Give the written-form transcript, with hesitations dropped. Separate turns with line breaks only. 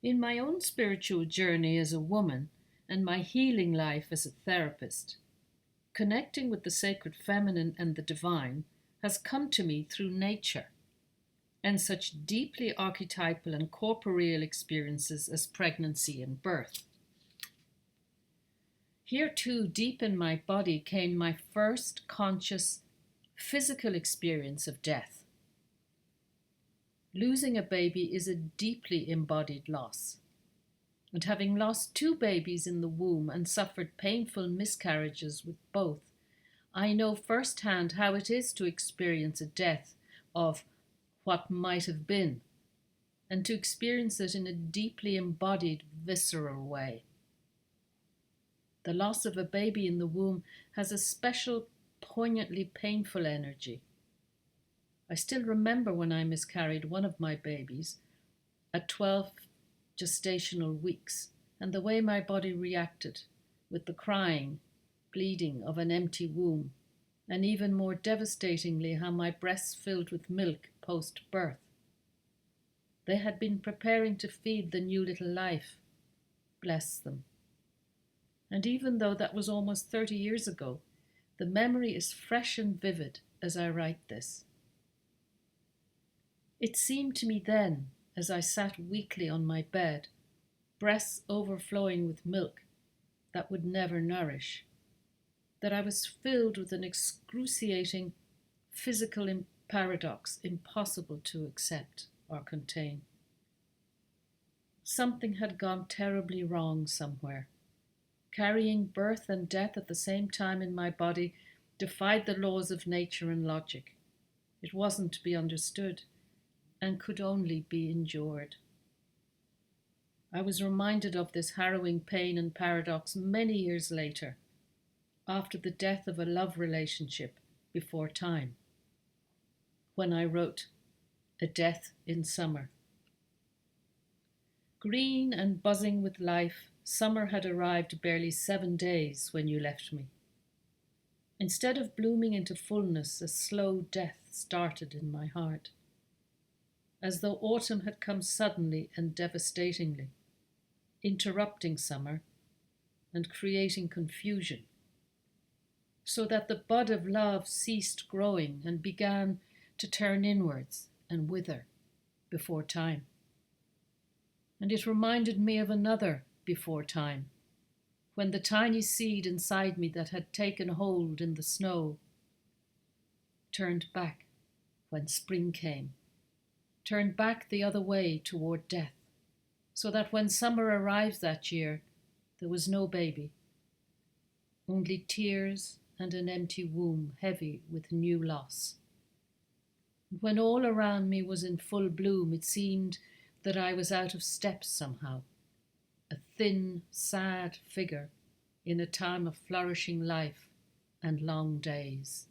In my own spiritual journey as a woman and my healing life as a therapist, connecting with the sacred feminine and the divine has come to me through nature and such deeply archetypal and corporeal experiences as pregnancy and birth. Here too, deep in my body, came my first conscious physical experience of death. Losing a baby is a deeply embodied loss. And having lost two babies in the womb and suffered painful miscarriages with both, I know firsthand how it is to experience a death of what might have been, and to experience it in a deeply embodied, visceral way. The loss of a baby in the womb has a special, poignantly painful energy. I still remember when I miscarried one of my babies at 12 gestational weeks, and the way my body reacted with the crying, bleeding of an empty womb, and even more devastatingly how my breasts filled with milk post-birth. They had been preparing to feed the new little life, bless them. And even though that was almost 30 years ago, the memory is fresh and vivid as I write this. It seemed to me then, as I sat weakly on my bed, breasts overflowing with milk that would never nourish, that I was filled with an excruciating physical paradox impossible to accept or contain. Something had gone terribly wrong somewhere. Carrying birth and death at the same time in my body defied the laws of nature and logic. It wasn't to be understood and could only be endured. I was reminded of this harrowing pain and paradox many years later, after the death of a love relationship before time, when I wrote A Death in Summer. Green and buzzing with life, summer had arrived barely 7 days when you left me. Instead of blooming into fullness, a slow death started in my heart, as though autumn had come suddenly and devastatingly, interrupting summer and creating confusion, so that the bud of love ceased growing and began to turn inwards and wither before time. And it reminded me of another before time, when the tiny seed inside me that had taken hold in the snow turned back when spring came, turned back the other way toward death, so that when summer arrived that year, there was no baby, only tears and an empty womb heavy with new loss. And when all around me was in full bloom, it seemed that I was out of step somehow, a thin, sad figure in a time of flourishing life and long days.